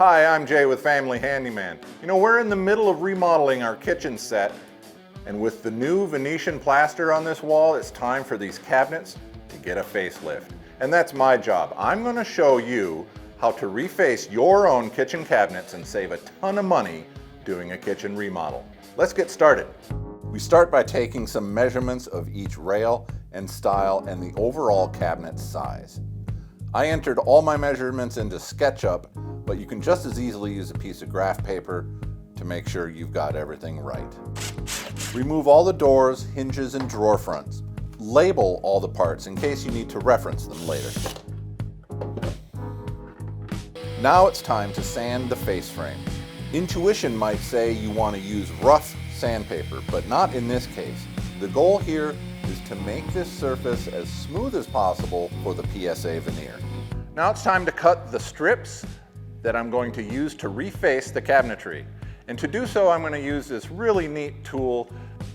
Hi, I'm Jay with Family Handyman. You know, we're in the middle of remodeling our kitchen set, and with the new Venetian plaster on this wall, it's time for these cabinets to get a facelift. And that's my job. I'm going to show you how to reface your own kitchen cabinets and save a ton of money doing a kitchen remodel. Let's get started. We start by taking some measurements of each rail and style and the overall cabinet size. I entered all my measurements into SketchUp, but you can just as easily use a piece of graph paper to make sure you've got everything right. Remove all the doors, hinges, and drawer fronts. Label all the parts in case you need to reference them later. Now it's time to sand the face frame. Intuition might say you want to use rough sandpaper, but not in this case. The goal here is to make this surface as smooth as possible for the PSA veneer. Now it's time to cut the strips that I'm going to use to reface the cabinetry. And to do so, I'm going to use this really neat tool.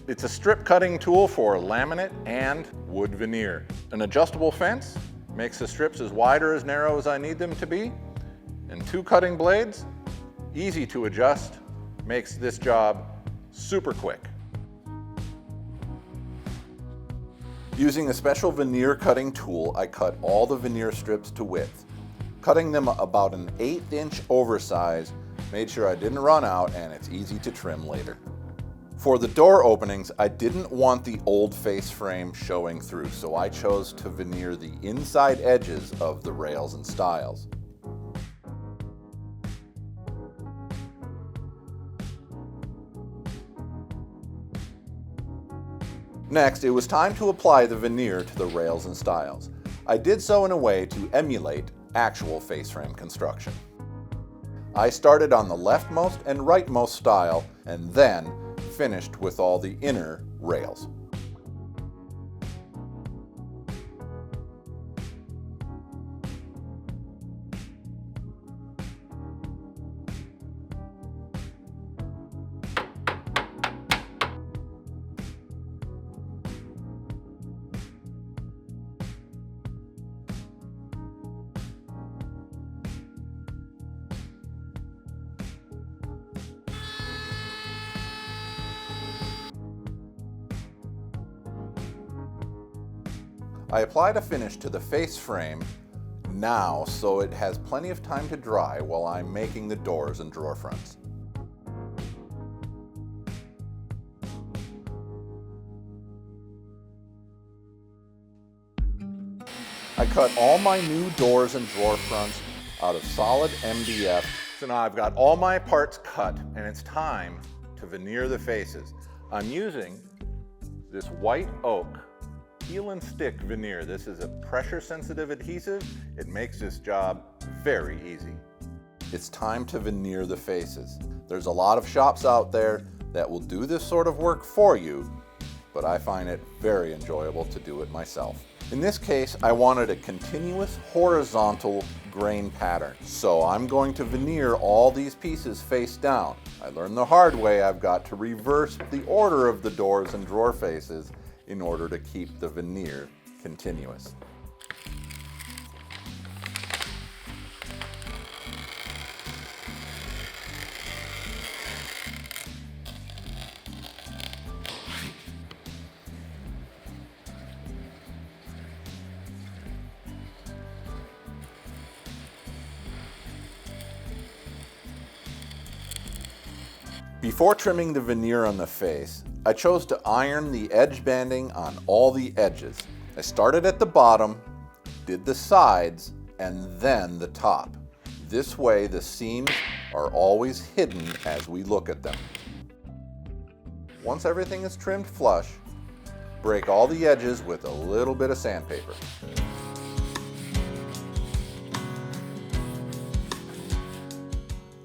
It's a strip cutting tool for laminate and wood veneer. An adjustable fence makes the strips as wide or as narrow as I need them to be. And two cutting blades, easy to adjust, makes this job super quick. Using a special veneer cutting tool, I cut all the veneer strips to width. Cutting them about an 1/8 inch oversize made sure I didn't run out, and it's easy to trim later. For the door openings, I didn't want the old face frame showing through, so I chose to veneer the inside edges of the rails and stiles. Next, it was time to apply the veneer to the rails and stiles. I did so in a way to emulate actual face frame construction. I started on the leftmost and rightmost stile and then finished with all the inner rails. I applied a finish to the face frame now so it has plenty of time to dry while I'm making the doors and drawer fronts. I cut all my new doors and drawer fronts out of solid MDF. So now I've got all my parts cut and it's time to veneer the faces. I'm using this white oak peel and stick veneer. This is a pressure sensitive adhesive. It makes this job very easy. It's time to veneer the faces. There's a lot of shops out there that will do this sort of work for you, but I find it very enjoyable to do it myself. In this case, I wanted a continuous horizontal grain pattern, so I'm going to veneer all these pieces face down. I learned the hard way I've got to reverse the order of the doors and drawer faces in order to keep the veneer continuous. Before trimming the veneer on the face, I chose to iron the edge banding on all the edges. I started at the bottom, did the sides, and then the top. This way the seams are always hidden as we look at them. Once everything is trimmed flush, break all the edges with a little bit of sandpaper.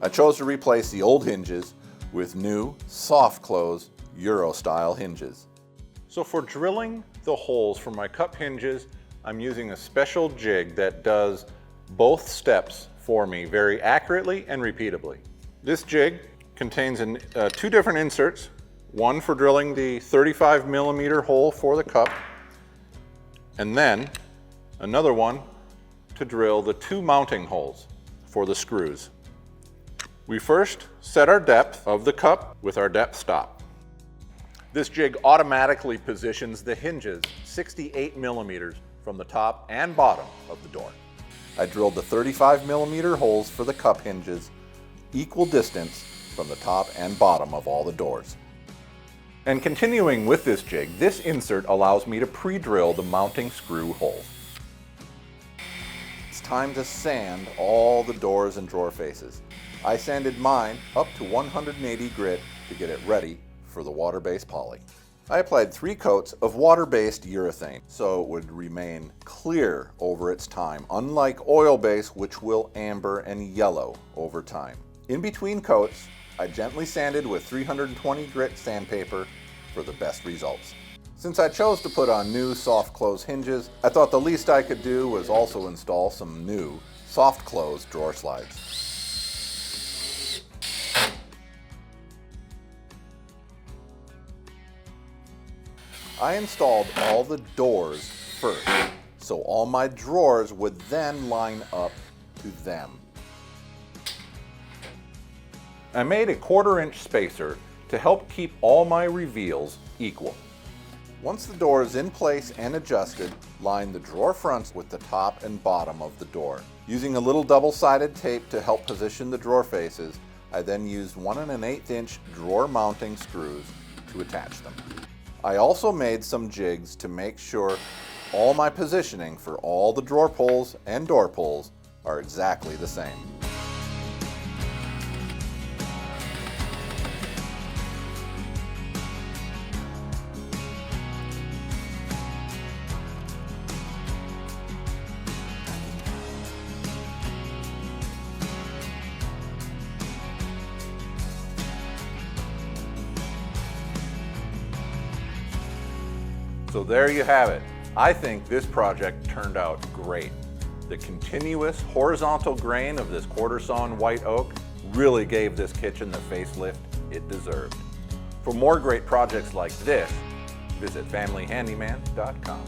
I chose to replace the old hinges with new, soft-close, Euro-style hinges. So for drilling the holes for my cup hinges, I'm using a special jig that does both steps for me very accurately and repeatably. This jig contains two different inserts, one for drilling the 35mm hole for the cup, and then another one to drill the two mounting holes for the screws. We first set our depth of the cup with our depth stop. This jig automatically positions the hinges 68 millimeters from the top and bottom of the door. I drilled the 35 millimeter holes for the cup hinges, equal distance from the top and bottom of all the doors. And continuing with this jig, this insert allows me to pre-drill the mounting screw holes. It's time to sand all the doors and drawer faces. I sanded mine up to 180 grit to get it ready for the water-based poly. I applied 3 coats of water-based urethane so it would remain clear over its time, unlike oil-based, which will amber and yellow over time. In between coats, I gently sanded with 320 grit sandpaper for the best results. Since I chose to put on new soft close hinges, I thought the least I could do was also install some new soft close drawer slides. I installed all the doors first, so all my drawers would then line up to them. I made a 1/4 inch spacer to help keep all my reveals equal. Once the door is in place and adjusted, line the drawer fronts with the top and bottom of the door. Using a little double-sided tape to help position the drawer faces, I then used 1 1/8 inch drawer mounting screws to attach them. I also made some jigs to make sure all my positioning for all the drawer pulls and door pulls are exactly the same. So there you have it. I think this project turned out great. The continuous horizontal grain of this 1/4 sawn white oak really gave this kitchen the facelift it deserved. For more great projects like this, visit familyhandyman.com.